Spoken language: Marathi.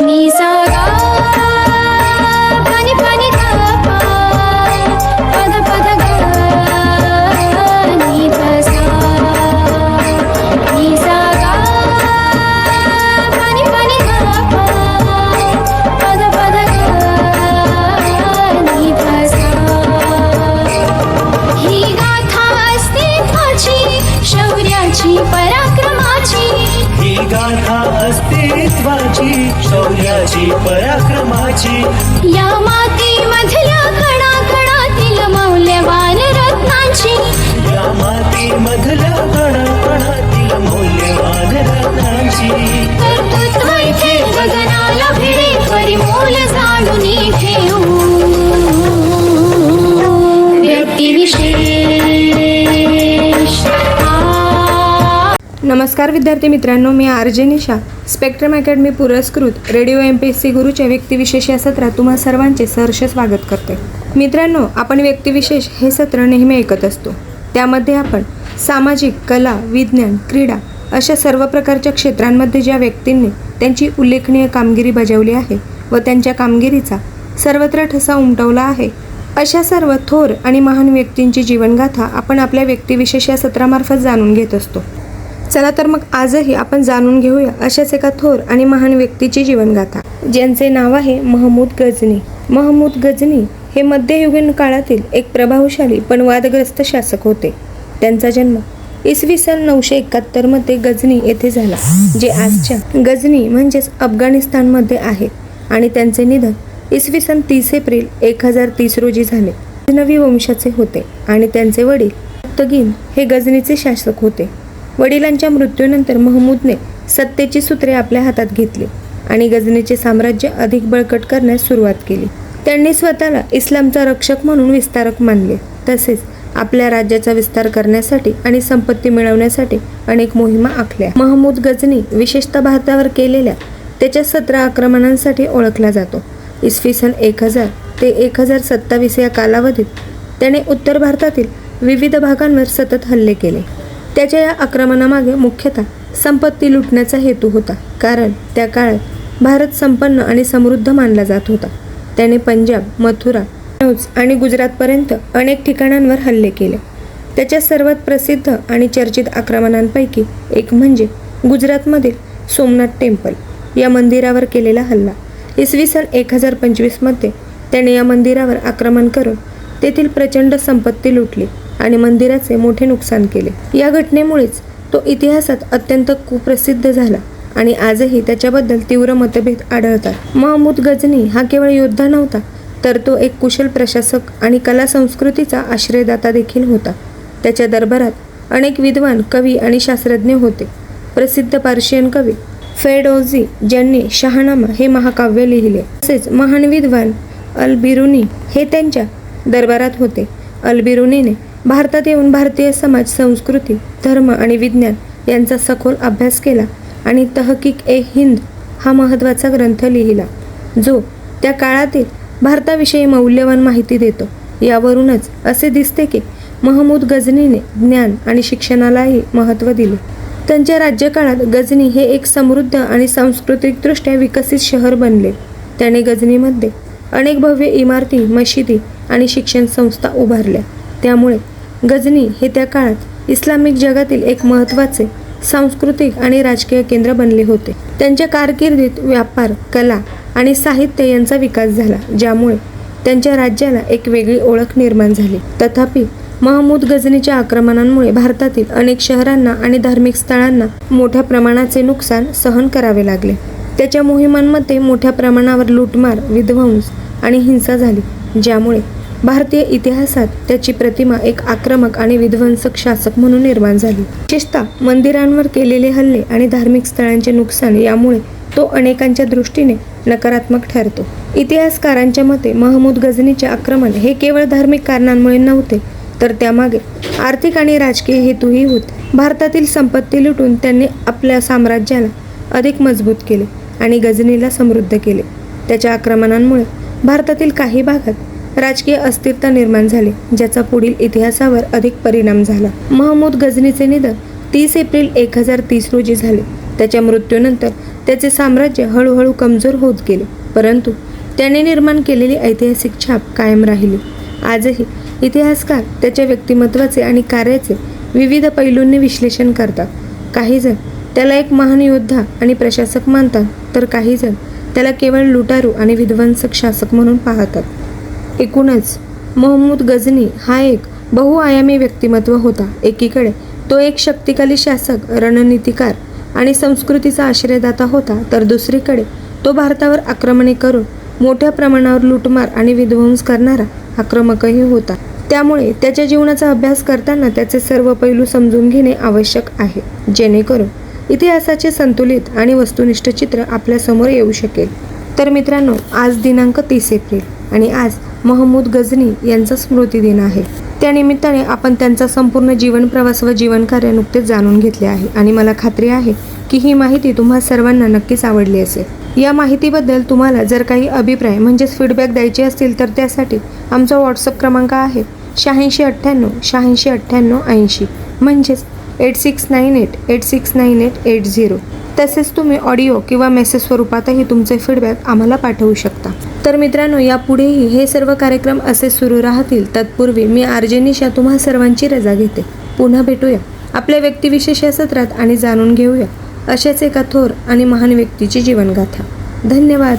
नि सा गा पनि पनि गा पा पद पद गा नि ध सा नि सा गा पनि पनि गा पा पद पद गा नि ध सा ही गाथा अस्तित्वाची शौर्याची पराक्रमाची ही गाथा अस्तित्वाची शौर्याची पराक्रमाची या मातीमधल्या कणाकणातील मौल्यवान रत्नांची या मातीमधल्या कणाकणातील मौल्यवान रत्नांची कर्तृत्व इथे गगनाला भिडे परिमोल जाणून ठेवू व्यक्तिविशेष नमस्कार विद्यार्थी मित्रांनो, मी आर.जे. निशा स्पेक्ट्रम अकॅडमी पुरस्कृत रेडिओ MPSC गुरुच्या व्यक्तिविशेष या सत्रात तुम्हा सर्वांचे सहर्ष स्वागत करते. मित्रांनो, आपण व्यक्तिविशेष हे सत्र नेहमी ऐकत असतो. त्यामध्ये आपण सामाजिक, कला, विज्ञान, क्रीडा अशा सर्व प्रकारच्या क्षेत्रांमध्ये ज्या व्यक्तींनी त्यांची उल्लेखनीय कामगिरी बजावली आहे व त्यांच्या कामगिरीचा सर्वत्र ठसा उमटवला आहे अशा सर्व थोर आणि महान व्यक्तींची जीवनगाथा आपण आपल्या व्यक्तिविशेष या सत्रामार्फत जाणून घेत असतो. चला तर मग आजही आपण जाणून घेऊया अशाच एका थोर आणि महान व्यक्तीची जीवनगाथा, ज्यांचे नाव आहे महमूद गझनी. महमूद गझनी हे मध्ययुगीन काळातील एक प्रभावशाली पण वादग्रस्त शासक होते. त्यांचा जन्म इसवी सन 971 मध्ये गझनी येथे झाला, जे आजच्या गझनी म्हणजेच अफगाणिस्तानमध्ये आहे, आणि त्यांचे निधन इसवी सन 30 एप्रिल 1030 रोजी झाले. गझनवी वंशाचे होते आणि त्यांचे वडील मुत्तगीन हे गझनीचे शासक होते. वडिलांच्या मृत्यूनंतर महमूदने सत्तेची सूत्रे आपल्या हातात घेतली आणि गझनीचे साम्राज्य अधिक बळकट करण्यास सुरुवात केली. त्यांनी स्वतःला इस्लामचा रक्षक म्हणून विस्तारक मानले. तसेच आपल्या राज्याचा विस्तार करण्यासाठी आणि संपत्ती मिळवण्यासाठी अनेक मोहिमा आखल्या. महमूद गझनी विशेषतः भारतावर केलेल्या त्याच्या 17 आक्रमणांसाठी ओळखला जातो. इसवी सन 1000 ते 1027 या कालावधीत त्याने उत्तर भारतातील विविध भागांवर सतत हल्ले केले. त्याच्या या आक्रमणामागे मुख्यतः संपत्ती लुटण्याचा हेतू होता, कारण त्या काळात भारत संपन्न आणि समृद्ध मानला जात होता. त्याने पंजाब, मथुरा, कनौज आणि गुजरातपर्यंत अनेक ठिकाणांवर हल्ले केले. त्याच्या सर्वात प्रसिद्ध आणि चर्चित आक्रमणांपैकी एक म्हणजे गुजरातमधील सोमनाथ टेम्पल या मंदिरावर केलेला हल्ला. इसवी सन 1025 मध्ये त्याने या मंदिरावर आक्रमण करून तेथील प्रचंड संपत्ती लुटली आणि मंदिराचे मोठे नुकसान केले. या घटनेमुळेच तो इतिहासात अत्यंत कुप्रसिद्ध झाला आणि आजही त्याच्याबद्दल तीव्र मतभेद आढळतात. महमूद गझनी हा केवळ योद्धा नव्हता, तर तो एक कुशल प्रशासक आणि कला संस्कृतीचा आश्रयदाता देखील होता. त्याच्या दरबारात अनेक विद्वान, कवी आणि शास्त्रज्ञ होते. प्रसिद्ध पार्शियन कवी फेरडौसी, ज्यांनी शाहनामा हे महाकाव्य लिहिले, तसेच महान विद्वान अल-बिरुनी हे त्यांच्या दरबारात होते. अल-बिरुनीने भारतात येऊन भारतीय समाज, संस्कृती, धर्म आणि विज्ञान यांचा सखोल अभ्यास केला आणि तहकीक-ए-हिंद हा महत्त्वाचा ग्रंथ लिहिला, जो त्या काळातील भारताविषयी मौल्यवान माहिती देतो. यावरूनच असे दिसते की महमूद गझनीने ज्ञान आणि शिक्षणालाही महत्त्व दिले. त्यांच्या राज्यकाळात गझनी हे एक समृद्ध आणि सांस्कृतिकदृष्ट्या विकसित शहर बनले. त्याने गझनीमध्ये अनेक भव्य इमारती, मशिदी आणि शिक्षण संस्था उभारल्या. त्यामुळे गझनी हे त्या काळात इस्लामिक जगातील एक महत्त्वाचे सांस्कृतिक आणि राजकीय केंद्र बनले होते. त्यांच्या कारकिर्दीत व्यापार, कला आणि साहित्य यांचा विकास झाला, ज्यामुळे त्यांच्या राज्याला एक वेगळी ओळख निर्माण झाली. तथापि महमूद गझनीच्या आक्रमणांमुळे भारतातील अनेक शहरांना आणि धार्मिक स्थळांना मोठ्या प्रमाणाचे नुकसान सहन करावे लागले. त्याच्या मोहिमांमध्ये मोठ्या प्रमाणावर लूटमार, विध्वंस आणि हिंसा झाली, ज्यामुळे भारतीय इतिहासात त्याची प्रतिमा एक आक्रमक आणि विध्वंसक शासक म्हणून निर्माण झाली. विशेषतः मंदिरांवर केलेले हल्ले आणि धार्मिक स्थळांचे नुकसान यामुळे तो अनेकांच्या दृष्टीने नकारात्मक ठरतो. इतिहासकारांच्या मते महमूद गझनीचे आक्रमण हे केवळ धार्मिक कारणांमुळे नव्हते, तर त्यामागे आर्थिक आणि राजकीय हेतूही होते. भारतातील संपत्ती लुटून त्यांनी आपल्या साम्राज्याला अधिक मजबूत केले आणि गझनीला समृद्ध केले. त्याच्या आक्रमणांमुळे भारतातील काही भागात राजकीय अस्थिरता निर्माण झाली, ज्याचा पुढील इतिहासावर अधिक परिणाम झाला. महमूद गझनीचे निधन 30 एप्रिल 1030 रोजी झाले. त्याच्या मृत्यूनंतर त्याचे साम्राज्य हळूहळू कमजोर होत गेले, परंतु त्याने निर्माण केलेली ऐतिहासिक छाप कायम राहिली. आजही इतिहासकार त्याच्या व्यक्तिमत्वाचे आणि कार्याचे विविध पैलूंनी विश्लेषण करतात. काही जण त्याला एक महान योद्धा आणि प्रशासक मानतात, तर काही जण त्याला केवळ लुटारू आणि विध्वंसक शासक म्हणून पाहतात. एकूणच महमूद गझनी हा एक बहुआयामी व्यक्तिमत्व होता. एकीकडे तो एक शक्तिशाली शासक, रणनीतिकार आणि संस्कृतीचा आश्रयदाता होता, तर दुसरीकडे तो भारतावर आक्रमणे करून मोठ्या प्रमाणावर लूटमार आणि विध्वंस करणारा आक्रमकही होता. त्यामुळे त्याच्या जीवनाचा अभ्यास करताना त्याचे सर्व पैलू समजून घेणे आवश्यक आहे, जेणेकरून इतिहासाचे संतुलित आणि वस्तुनिष्ठ चित्र आपल्यासमोर येऊ शकेल. तर मित्रांनो, आज दिनांक 30 एप्रिल आणि आज महमूद गझनी यांचा स्मृतिदिन आहे. त्यानिमित्ताने आपण त्यांचा संपूर्ण जीवन प्रवास व जीवनकार्य नुकतेच जाणून घेतले आहे आणि मला खात्री आहे की ही माहिती तुम्हा सर्वांना नक्कीच आवडली असेल. या माहितीबद्दल तुम्हाला जर काही अभिप्राय म्हणजेच फीडबॅक द्यायचे असतील तर त्यासाठी आमचा व्हॉट्सअप क्रमांक आहे 8698 म्हणजेच 8698869880. तसेच तुम्ही ऑडिओ किंवा मेसेज स्वरूपातही तुमचे फीडबॅक आम्हाला पाठवू शकता. तर मित्रांनो, यापुढेही हे सर्व कार्यक्रम असे सुरू राहतील. तत्पूर्वी मी आरजे निशा तुम्हा सर्वांची रजा घेते. पुन्हा भेटूया आपल्या व्यक्तिविशेष या सत्रात आणि जाणून घेऊया अशाच एका थोर आणि महान व्यक्तीची जीवनगाथा. धन्यवाद.